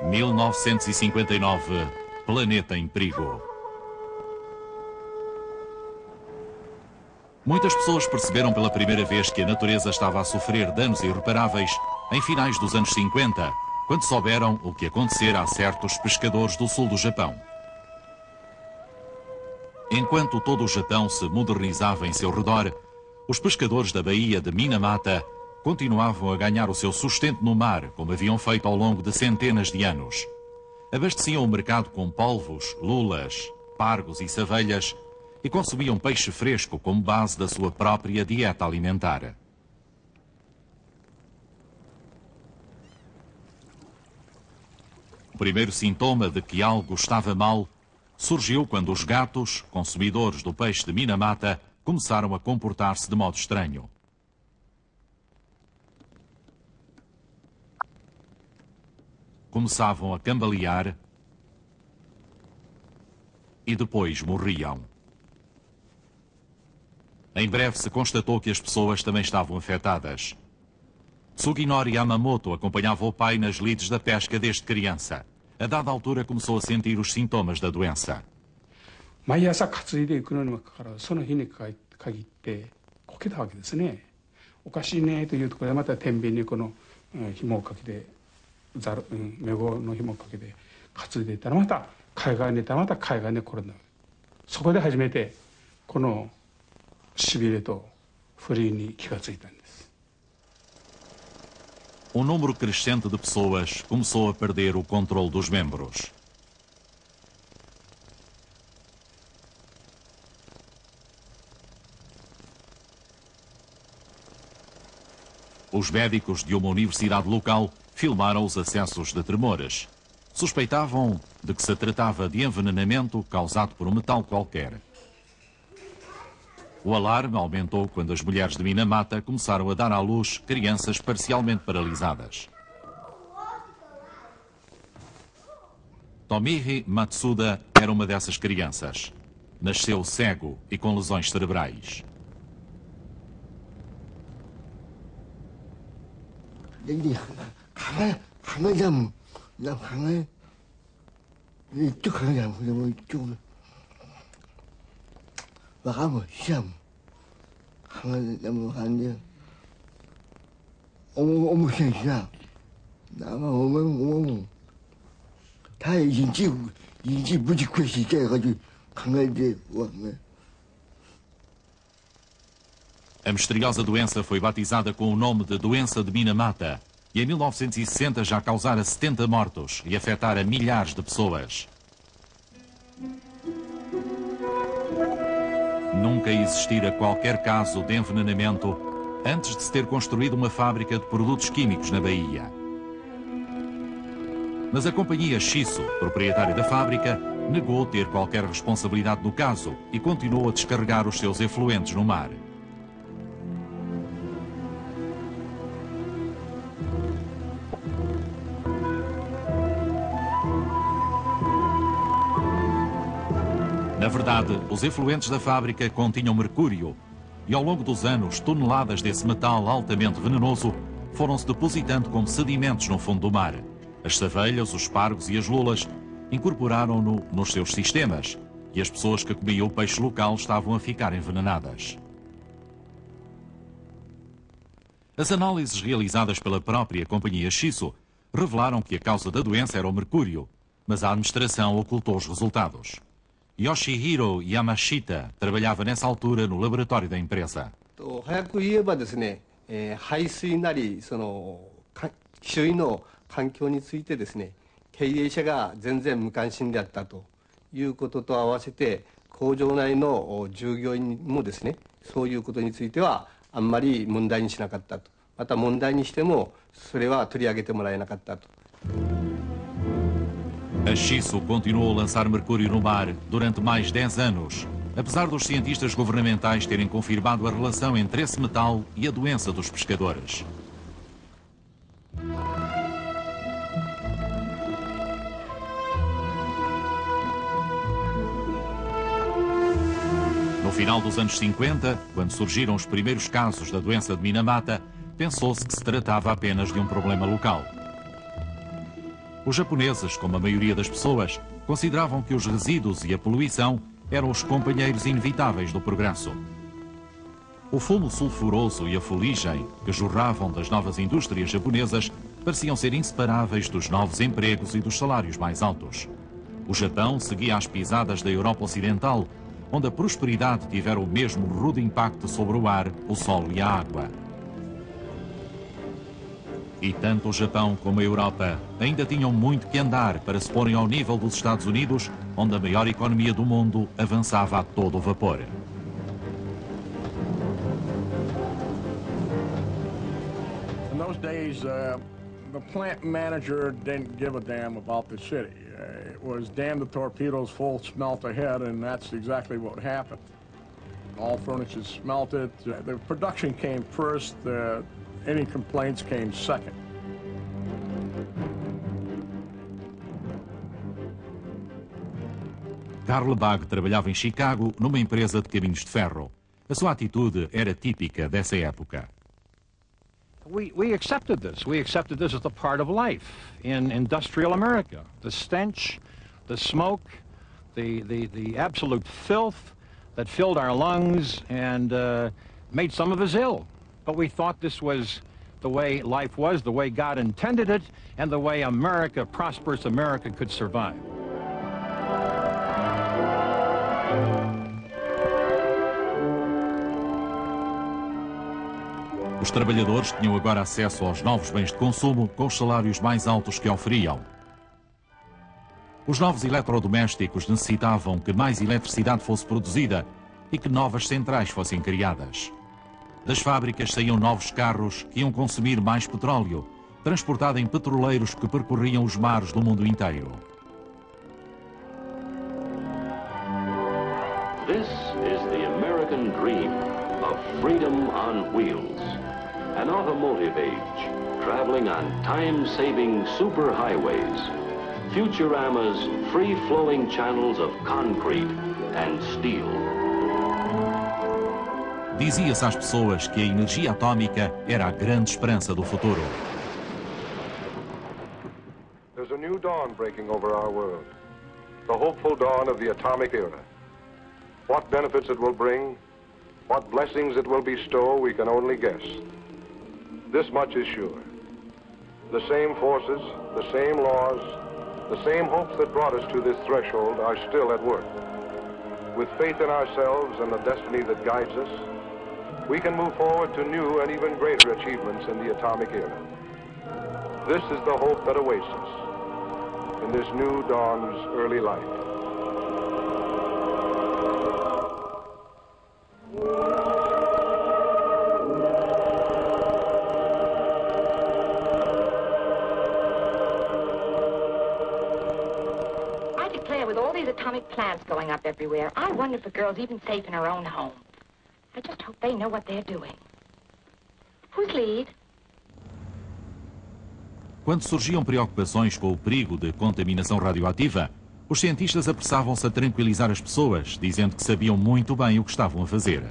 1959, Planeta em Perigo. Muitas pessoas perceberam pela primeira vez que a natureza estava a sofrer danos irreparáveis em finais dos anos 50, quando souberam o que acontecera a certos pescadores do sul do Japão. Enquanto todo o Japão se modernizava em seu redor, os pescadores da baía de Minamata continuavam a ganhar o seu sustento no mar, como haviam feito ao longo de centenas de anos. Abasteciam o mercado com polvos, lulas, pargos e savelhas e consumiam peixe fresco como base da sua própria dieta alimentar. O primeiro sintoma de que algo estava mal surgiu quando os gatos, consumidores do peixe de Minamata, começaram a comportar-se de modo estranho. Começavam a cambalear e depois morriam. Em breve se constatou que as pessoas também estavam afetadas. Suginori Yamamoto acompanhava o pai nas lides da pesca desde criança. A dada altura começou a sentir os sintomas da doença. 毎朝担いでいくのにもかかわらず、その日に限ってこけたわけですね。おかしいねというところでまた天秤にこの紐をかけてメゴの紐をかけて担いでいったらまた海岸にいたらまた海岸に転んだ。そこで初めてこのしびれと不利に気がついたんです。Número crescente de pessoas começou a perder o controle dos membros. Os médicos de uma universidade local filmaram os acessos de tremores. Suspeitavam de que se tratava de envenenamento causado por um metal qualquer. O alarme aumentou quando as mulheres de Minamata começaram a dar à luz crianças parcialmente paralisadas. Tomihi Matsuda era uma dessas crianças. Nasceu cego e com lesões cerebrais. A misteriosa doença foi batizada com o nome de doença de Minamata e em 1960 já causara 70 mortos e afetara milhares de pessoas. Nunca existira qualquer caso de envenenamento antes de se ter construído uma fábrica de produtos químicos na Bahia. Mas a companhia Shiso, proprietária da fábrica, negou ter qualquer responsabilidade no caso e continuou a descarregar os seus efluentes no mar. Na verdade, os efluentes da fábrica continham mercúrio e ao longo dos anos, toneladas desse metal altamente venenoso foram-se depositando como sedimentos no fundo do mar. As savelhas, os pargos e as lulas incorporaram-no nos seus sistemas e as pessoas que comiam o peixe local estavam a ficar envenenadas. As análises realizadas pela própria companhia Shiso revelaram que a causa da doença era o mercúrio, mas a administração ocultou os resultados. Yoshihiro Yamashita trabalhava nessa altura no laboratório da empresa. 早く言えばですね、排水なりその周囲の環境についてですね、経営者が全然無関心であったということと合わせて、工場内の従業員もですね、そういうことについてはあんまり問題にしなかったと。また問題にしてもそれは取り上げてもらえなかったと。 A Shiso continuou a lançar mercúrio no mar durante mais 10 anos, apesar dos cientistas governamentais terem confirmado a relação entre esse metal e a doença dos pescadores. No final dos anos 50, quando surgiram os primeiros casos da doença de Minamata, pensou-se que se tratava apenas de um problema local. Os japoneses, como a maioria das pessoas, consideravam que os resíduos e a poluição eram os companheiros inevitáveis do progresso. O fumo sulfuroso e a fuligem que jorravam das novas indústrias japonesas pareciam ser inseparáveis dos novos empregos e dos salários mais altos. O Japão seguia as pisadas da Europa Ocidental, onde a prosperidade tivera o mesmo rude impacto sobre o ar, o solo e a água. E tanto o Japão como a Europa ainda tinham muito que andar para se porem ao nível dos Estados Unidos, onde a maior economia do mundo avançava a todo vapor. In those days, the plant manager didn't give a damn about the city. It was damn the torpedoes, full smelt ahead, and that's exactly what happened. All furniture smelted. The production came first. Any complaints came second. Karl Bagg trabalhava em Chicago numa empresa de caminhos de ferro. A sua atitude era típica dessa época. We accepted this. We accepted this as a part of life in industrial America. The stench, the smoke, the absolute filth that filled our lungs and made some of us ill. But we thought this was the way life was, the way God intended it, and the way America, prosperous America, could survive. Os trabalhadores tinham agora acesso aos novos bens de consumo com os salários mais altos que oferiam. Os novos eletrodomésticos necessitavam que mais eletricidade fosse produzida e que novas centrais fossem criadas. Das fábricas saíam novos carros que iam consumir mais petróleo, transportado em petroleiros que percorriam os mares do mundo inteiro. This is the American dream of freedom on wheels. An automotive age, traveling on time-saving superhighways. Futurama's free-flowing channels of concrete and steel. Dizia-se às pessoas que a energia atômica era a grande esperança do futuro. There's a new dawn breaking over our world. The hopeful dawn of the atomic era. What benefits it will bring, what blessings it will bestow, we can only guess. This much is sure. The same forces, the same laws, the same hopes that brought us to this threshold are still at work. With faith in ourselves and the destiny that guides us, we can move forward to new and even greater achievements in the atomic era. This is the hope that awaits us in this new dawn's early light. With all these atomic plants going up everywhere, I wonder if a girl's even safe in her own home. I just hope they know what they're doing. Who's lead? Quando surgiam preocupações com o perigo de contaminação radioativa, os cientistas apressavam-se a tranquilizar as pessoas, dizendo que sabiam muito bem o que estavam a fazer.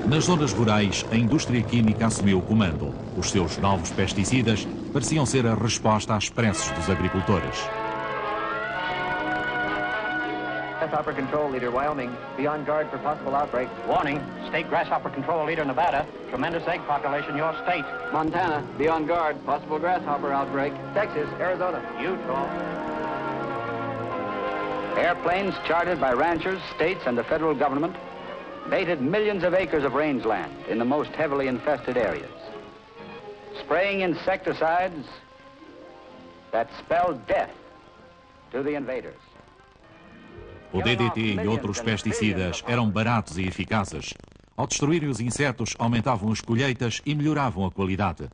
Nas zonas rurais, a indústria química assumiu o comando. Os seus novos pesticidas pareciam ser a resposta às preces dos agricultores. Grasshopper Control Leader, Wyoming. Be on guard for possible outbreak. Warning. State Grasshopper Control Leader, Nevada. Tremendous egg population, your state. Montana. Be on guard. Possible grasshopper outbreak. Texas, Arizona. Utah. Airplanes chartered by ranchers, states, and the federal government baited millions of acres of rangeland in the most heavily infested areas, spraying insecticides that spelled death to the invaders. O DDT e outros pesticidas eram baratos e eficazes. Ao destruírem os insetos, aumentavam as colheitas e melhoravam a qualidade.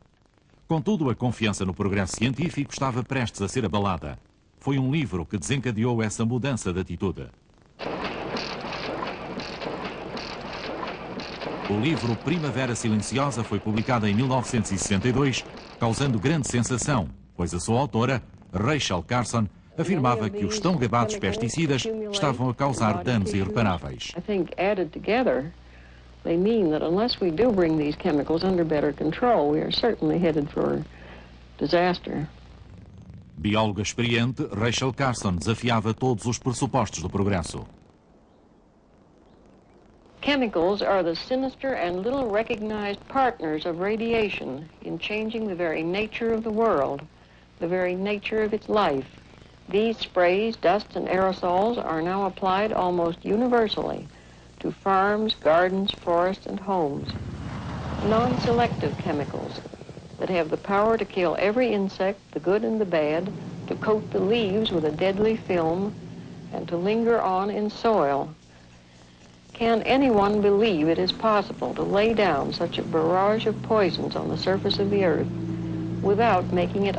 Contudo, a confiança no progresso científico estava prestes a ser abalada. Foi um livro que desencadeou essa mudança de atitude. O livro Primavera Silenciosa foi publicado em 1962, causando grande sensação, pois a sua autora, Rachel Carson, afirmava que os tão gabados pesticidas estavam a causar danos irreparáveis. I think added together, They mean that unless we do bring these chemicals under better control, we are certainly headed for disaster. Bióloga experiente, Rachel Carson desafiava todos os pressupostos do progresso. Chemicals are the sinister and little recognized partners of radiation in changing the very nature of the world, the very nature of its life. These sprays, dusts, and aerosols are now applied almost universally to farms, gardens, forests, and homes. Non-selective chemicals that have the power to kill every insect, the good and the bad, to coat the leaves with a deadly film, and to linger on in soil. Can anyone believe it is possible to lay down such a barrage of poisons on the surface of the earth without making it